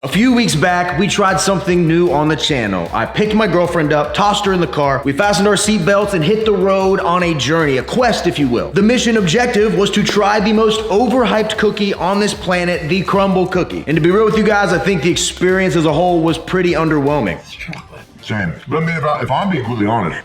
A few weeks back, we tried something new on the channel. I picked my girlfriend up, tossed her in the car, we fastened our seatbelts and hit the road on a journey, a quest if you will. The mission objective was to try the most overhyped cookie on this planet, the Crumbl cookie. And to be real with you guys, I think the experience as a whole was pretty underwhelming. It's chocolate. Same. But I mean, if I'm being completely honest,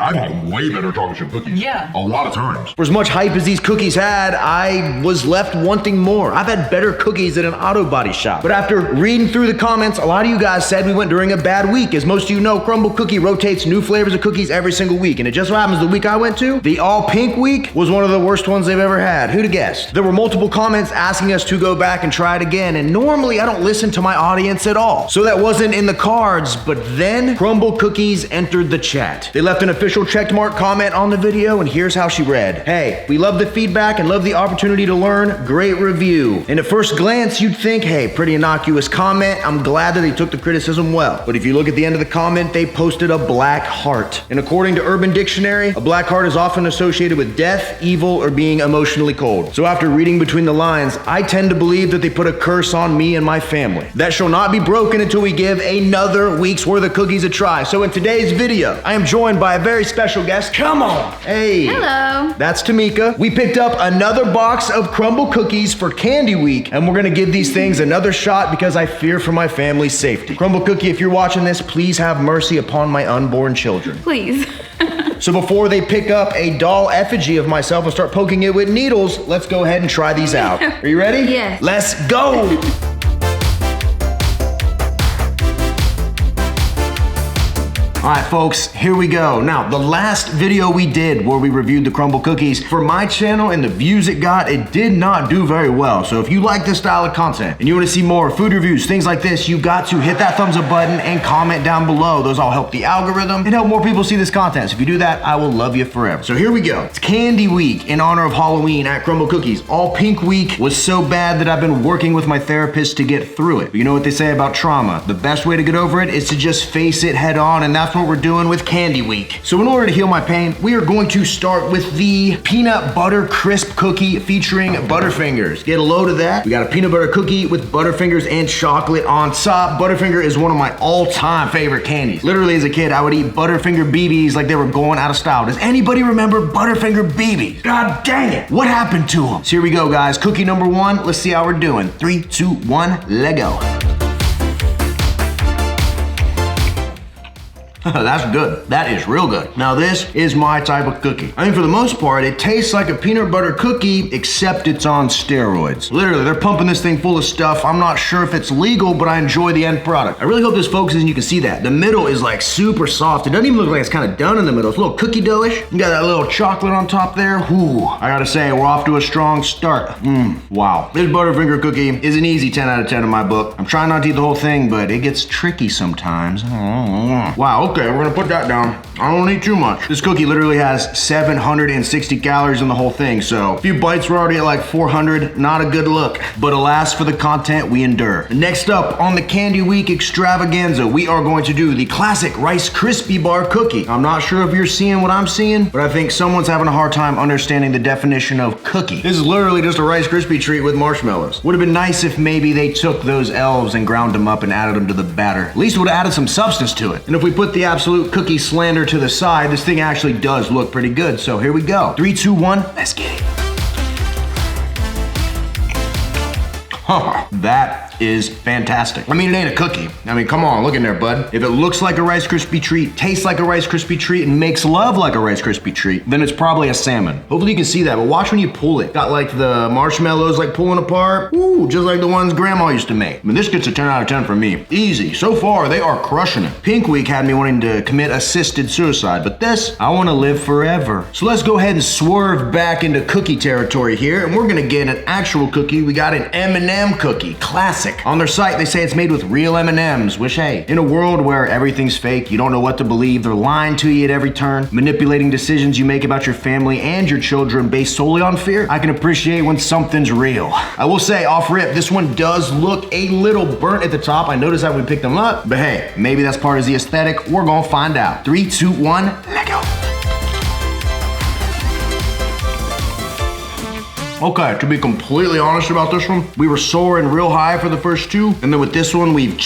I've had way better chocolate chip cookies. Yeah. A lot of times. For as much hype as these cookies had, I was left wanting more. I've had better cookies at an auto body shop. But after reading through the comments, a lot of you guys said we went during a bad week. As most of you know, Crumbl Cookie rotates new flavors of cookies every single week. And it just so happens the week I went to, the all pink week, was one of the worst ones they've ever had. Who'd have guessed? There were multiple comments asking us to go back and try it again. And normally I don't listen to my audience at all. So that wasn't in the cards. But then Crumbl Cookies entered the chat. They left an official checkmark comment on the video, and here's how she read. Hey, we love the feedback and love the opportunity to learn. Great review. And at first glance, you'd think, hey, pretty innocuous comment. I'm glad that they took the criticism well. But if you look at the end of the comment, they posted a black heart. And according to Urban Dictionary, a black heart is often associated with death, evil, or being emotionally cold. So after reading between the lines, I tend to believe that they put a curse on me and my family. That shall not be broken until we give another week's worth of cookies a try. So in today's video, I am joined by a very special guest. Come on. Hey. Hello. That's Tamika. We picked up another box of Crumbl cookies for Candy Week, and we're gonna give these things another shot because I fear for my family's safety. Crumbl Cookie, if you're watching this, please have mercy upon my unborn children. Please. So before they pick up a doll effigy of myself and start poking it with needles, let's go ahead and try these out. Are you ready? Yes. Let's go. All right, folks, here we go. Now, the last video we did where we reviewed the Crumbl cookies, for my channel and the views it got, it did not do very well. So if you like this style of content and you want to see more food reviews, things like this, you got to hit that thumbs up button and comment down below. Those all help the algorithm and help more people see this content. So if you do that, I will love you forever. So here we go. It's Candy Week in honor of Halloween at Crumbl Cookies. All Pink Week was so bad that I've been working with my therapist to get through it. But you know what they say about trauma? The best way to get over it is to just face it head on, and that's what we're doing with Candy Week. So in order to heal my pain, we are going to start with the peanut butter crisp cookie featuring Butterfingers. Get a load of that. We got a peanut butter cookie with Butterfingers and chocolate on top. Butterfinger is one of my all-time favorite candies. Literally as a kid, I would eat Butterfinger BBs like they were going out of style. Does anybody remember Butterfinger BBs? God dang it. What happened to them? So here we go, guys. Cookie number one. Let's see how we're doing. 3, 2, 1, let go. That's good. That is real good. Now this is my type of cookie. I mean, for the most part, it tastes like a peanut butter cookie, except it's on steroids. Literally, they're pumping this thing full of stuff. I'm not sure if it's legal, but I enjoy the end product. I really hope this focuses and you can see that. The middle is like super soft. It doesn't even look like it's kind of done in the middle. It's a little cookie dough-ish. You got that little chocolate on top there. Whew. I gotta say, we're off to a strong start. Wow. This Butterfinger cookie is an easy 10 out of 10 in my book. I'm trying not to eat the whole thing, but it gets tricky sometimes. Wow, okay, we're gonna put that down. I don't need too much. This cookie literally has 760 calories in the whole thing, so a few bites, we're already at like 400. Not a good look, but alas for the content we endure. Next up on the Candy Week extravaganza, we are going to do the classic Rice Krispie bar cookie. I'm not sure if you're seeing what I'm seeing, but I think someone's having a hard time understanding the definition of cookie. This is literally just a Rice Krispie treat with marshmallows. Would have been nice if maybe they took those elves and ground them up and added them to the batter. At least it would have added some substance to it. And if we put the absolute cookie slander to the side, this thing actually does look pretty good. So here we go. 3, 2, 1, let's get it. That is fantastic. I mean, it ain't a cookie. I mean, come on, look in there, bud. If it looks like a Rice Krispie treat, tastes like a Rice Krispie treat, and makes love like a Rice Krispie treat, then it's probably a salmon. Hopefully you can see that, but watch when you pull it. Got like the marshmallows like pulling apart. Ooh, just like the ones Grandma used to make. I mean, this gets a 10 out of 10 for me. Easy. So far, they are crushing it. Pink Week had me wanting to commit assisted suicide, but this, I want to live forever. So let's go ahead and swerve back into cookie territory here, and we're gonna get an actual cookie. We got an M&M cookie, classic. On their site, they say it's made with real M&Ms, which, hey, in a world where everything's fake, you don't know what to believe, they're lying to you at every turn, manipulating decisions you make about your family and your children based solely on fear, I can appreciate when something's real. I will say, off rip, this one does look a little burnt at the top. I noticed that when we picked them up, but hey, maybe that's part of the aesthetic. We're gonna find out. 3, 2, 1, let go. Okay, to be completely honest about this one, we were soaring real high for the first two, and then with this one, we've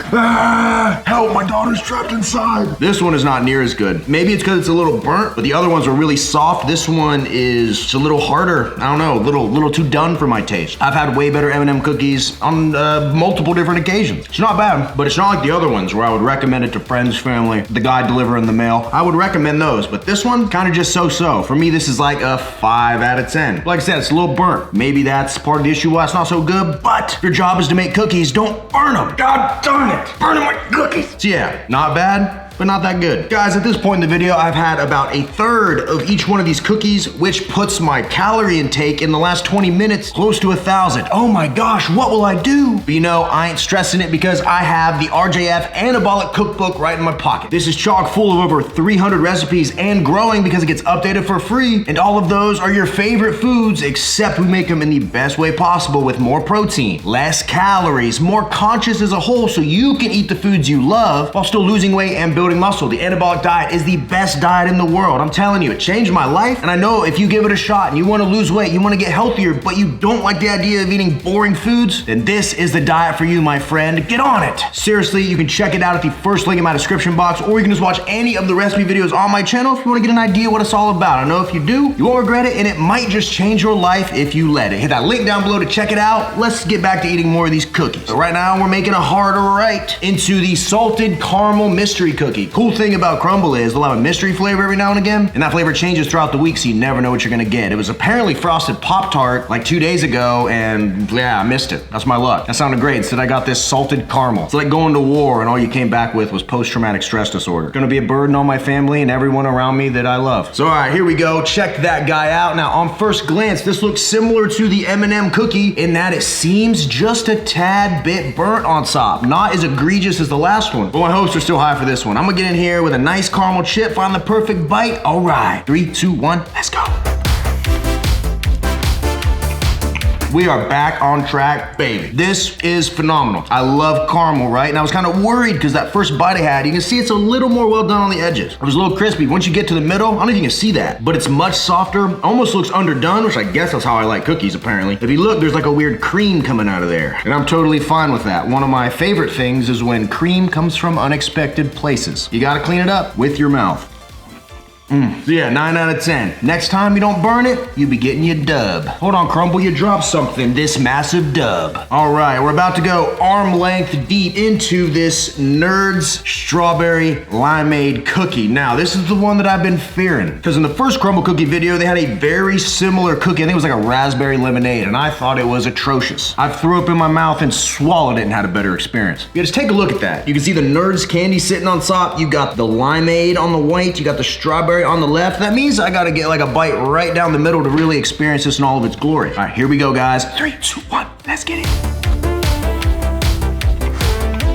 help, my daughter's trapped inside. This one is not near as good. Maybe it's because it's a little burnt, but the other ones were really soft. This one is just a little harder. I don't know, a little too done for my taste. I've had way better M&M cookies on multiple different occasions. It's not bad, but it's not like the other ones where I would recommend it to friends, family, the guy delivering the mail. I would recommend those, but this one kind of just so-so. For me, this is like a 5 out of 10. Like I said, it's a little burnt. Maybe that's part of the issue why it's not so good, but if your job is to make cookies, don't burn them. God darn it. Burning my cookies. So yeah, not bad, but not that good. Guys, at this point in the video, I've had about a third of each one of these cookies, which puts my calorie intake in the last 20 minutes close to 1,000. Oh my gosh, what will I do? But you know, I ain't stressing it because I have the RJF Anabolic Cookbook right in my pocket. This is chock full of over 300 recipes and growing because it gets updated for free. And all of those are your favorite foods, except we make them in the best way possible with more protein, less calories, more conscious as a whole so you can eat the foods you love while still losing weight and building muscle. The anabolic diet is the best diet in the world. I'm telling you, it changed my life. And I know if you give it a shot and you want to lose weight, you want to get healthier, but you don't like the idea of eating boring foods, then this is the diet for you, my friend. Get on it. Seriously, you can check it out at the first link in my description box, or you can just watch any of the recipe videos on my channel if you want to get an idea what it's all about. I know if you do, you won't regret it, and it might just change your life if you let it. Hit that link down below to check it out. Let's get back to eating more of these cookies. So right now, we're making a harder right into the salted caramel mystery cookie. Cool thing about Crumbl is they'll have a mystery flavor every now and again, and that flavor changes throughout the week, so you never know what you're gonna get. It was apparently frosted Pop-Tart like 2 days ago, and yeah, I missed it. That's my luck. That sounded great. Instead, I got this salted caramel. It's like going to war and all you came back with was post-traumatic stress disorder. Gonna be a burden on my family and everyone around me that I love. So all right, here we go. Check that guy out. Now, on first glance, this looks similar to the M&M cookie in that it seems just a tad bit burnt on top. Not as egregious as the last one, but my hopes are still high for this one. I'm gonna get in here with a nice caramel chip, find the perfect bite. All right, 3, 2, 1, let's go. We are back on track, baby. This is phenomenal. I love caramel, right? And I was kind of worried because that first bite I had, you can see it's a little more well done on the edges. It was a little crispy. Once you get to the middle, I don't know if you can see that, but it's much softer. Almost looks underdone, which I guess that's how I like cookies, apparently. If you look, there's like a weird cream coming out of there, and I'm totally fine with that. One of my favorite things is when cream comes from unexpected places. You gotta clean it up with your mouth. So yeah, 9 out of 10. Next time you don't burn it, you be getting your dub. Hold on, Crumbl, you dropped something. This massive dub. All right, we're about to go arm length deep into this Nerds Strawberry Limeade cookie. Now, this is the one that I've been fearing, because in the first Crumbl cookie video, they had a very similar cookie. I think it was like a raspberry lemonade, and I thought it was atrocious. I threw up in my mouth and swallowed it and had a better experience. Yeah, just take a look at that. You can see the Nerds candy sitting on top. You got the limeade on the white. You got the strawberry on the left. That means I gotta get like a bite right down the middle to really experience this in all of its glory. All right, here we go, guys. 3, 2, 1, let's get it.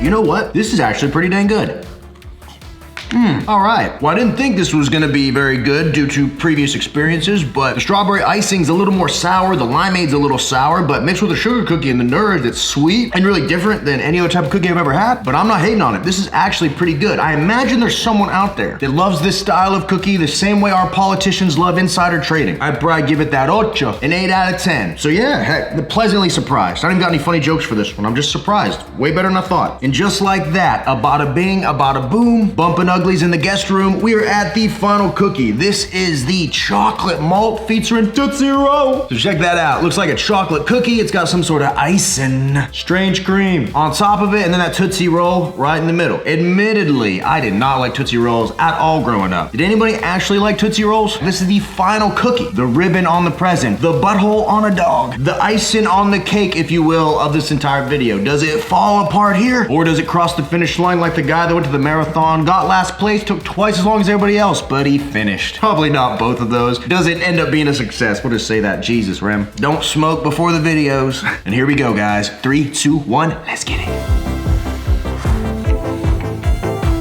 You know what? This is actually pretty dang good. All right. Well, I didn't think this was gonna be very good due to previous experiences, but the strawberry icing's a little more sour, the limeade's a little sour, but mixed with the sugar cookie and the Nerds, it's sweet and really different than any other type of cookie I've ever had, but I'm not hating on it. This is actually pretty good. I imagine there's someone out there that loves this style of cookie the same way our politicians love insider trading. I'd probably give it that 8, an 8 out of 10. So yeah, heck, pleasantly surprised. I don't even got any funny jokes for this one. I'm just surprised. Way better than I thought. And just like that, a bada bing, a bada boom, bumping uglies in the guest room, we are at the final cookie. This is the chocolate malt featuring Tootsie Roll. So check that out. Looks like a chocolate cookie. It's got some sort of icing, strange cream on top of it, and then that Tootsie Roll right in the middle. Admittedly, I did not like Tootsie Rolls at all growing up. Did anybody actually like Tootsie Rolls? This is the final cookie. The ribbon on the present, the butthole on a dog, the icing on the cake, if you will, of this entire video. Does it fall apart here? Or does it cross the finish line like the guy that went to the marathon, got last place, took twice as long as everybody else, but he finished? Probably not both of those. Does it end up being a success? We'll just say that. Jesus, Rem. Don't smoke before the videos. And here we go, guys. 3, 2, 1, let's get it.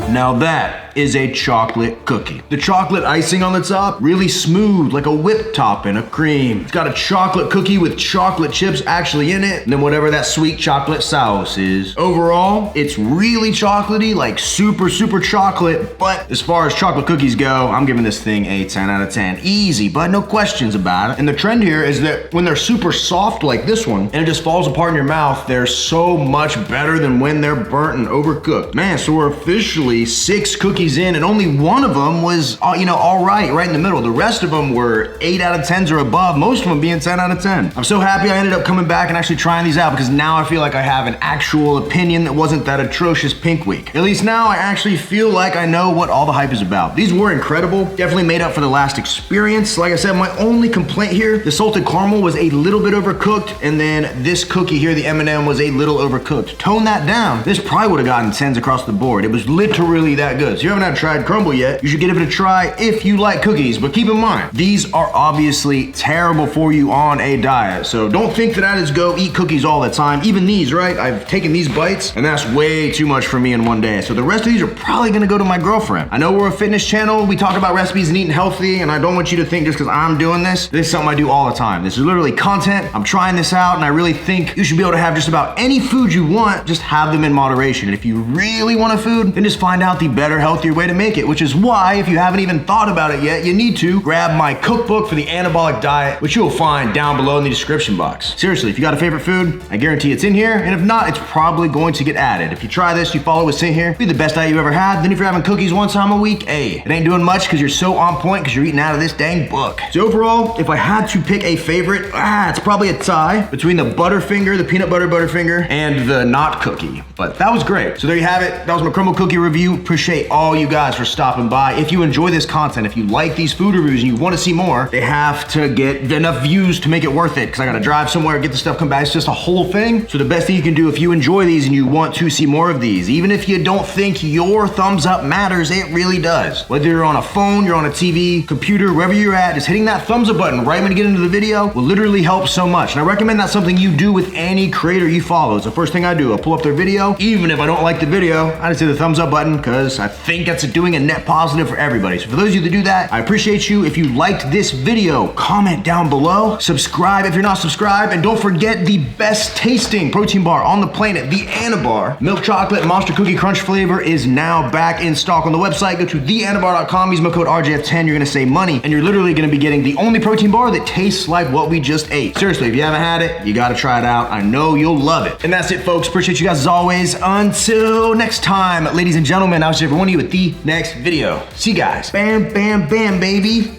Now that that is a chocolate cookie. The chocolate icing on the top, really smooth, like a whipped topping of cream. It's got a chocolate cookie with chocolate chips actually in it, and then whatever that sweet chocolate sauce is. Overall, it's really chocolatey, like super, super chocolate, but as far as chocolate cookies go, I'm giving this thing a 10 out of 10. Easy, but no questions about it. And the trend here is that when they're super soft like this one, and it just falls apart in your mouth, they're so much better than when they're burnt and overcooked. Man, so we're officially 6 cookies in, and only one of them was, all right in the middle. The rest of them were 8 out of 10s or above, most of them being 10 out of 10. I'm so happy I ended up coming back and actually trying these out, because now I feel like I have an actual opinion that wasn't that atrocious Pink Week. At least now I actually feel like I know what all the hype is about. These were incredible, definitely made up for the last experience. Like I said, my only complaint here, the salted caramel was a little bit overcooked, and then this cookie here, the M&M, was a little overcooked. Tone that down. This probably would have gotten 10s across the board. It was literally that good. So you haven't tried Crumbl yet, you should give it a try if you like cookies, but keep in mind, these are obviously terrible for you on a diet. So don't think that I just go eat cookies all the time. Even these, right? I've taken these bites, and that's way too much for me in one day. So the rest of these are probably gonna go to my girlfriend. I know we're a fitness channel, we talk about recipes and eating healthy, and I don't want you to think just because I'm doing this is something I do all the time. This is literally content. I'm trying this out, and I really think you should be able to have just about any food you want, just have them in moderation. And if you really want a food, then just find out the better, healthier way to make it, which is why, if you haven't even thought about it yet, you need to grab my cookbook for the anabolic diet, which you'll find down below in the description box. Seriously, if you got a favorite food, I guarantee it's in here, and if not, it's probably going to get added. If you try this, you follow what's in here, be the best diet you ever had. Then if you're having cookies one time a week, hey, it ain't doing much because you're so on point because you're eating out of this dang book. So overall, if I had to pick a favorite, it's probably a tie between the Butterfinger, the peanut butter Butterfinger, and the not cookie. But that was great. So there you have it. That was my Crumbl cookie review. Appreciate all you guys for stopping by. If you enjoy this content, if you like these food reviews and you want to see more, they have to get enough views to make it worth it, because I gotta drive somewhere, get the stuff, come back. It's just a whole thing. So the best thing you can do if you enjoy these and you want to see more of these, even if you don't think your thumbs up matters, it really does. Whether you're on a phone, you're on a TV, computer, wherever you're at, just hitting that thumbs up button right when you get into the video will literally help so much. And I recommend that's something you do with any creator you follow. It's the first thing I do. I'll pull up their video. Even if I don't like the video, I just hit the thumbs up button because I think that's doing a net positive for everybody. So for those of you that do that, I appreciate you. If you liked this video, comment down below. Subscribe if you're not subscribed. And don't forget the best tasting protein bar on the planet, the Anabar. Milk chocolate monster cookie crunch flavor is now back in stock on the website. Go to theanabar.com, use my code RJF10, you're gonna save money, and you're literally gonna be getting the only protein bar that tastes like what we just ate. Seriously, if you haven't had it, you gotta try it out. I know you'll love it. And that's it, folks. Appreciate you guys as always. Until next time, ladies and gentlemen, I'll see every one of you at the next video. See you guys. Bam, bam, bam, baby.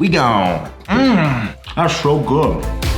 We gone. That's so good.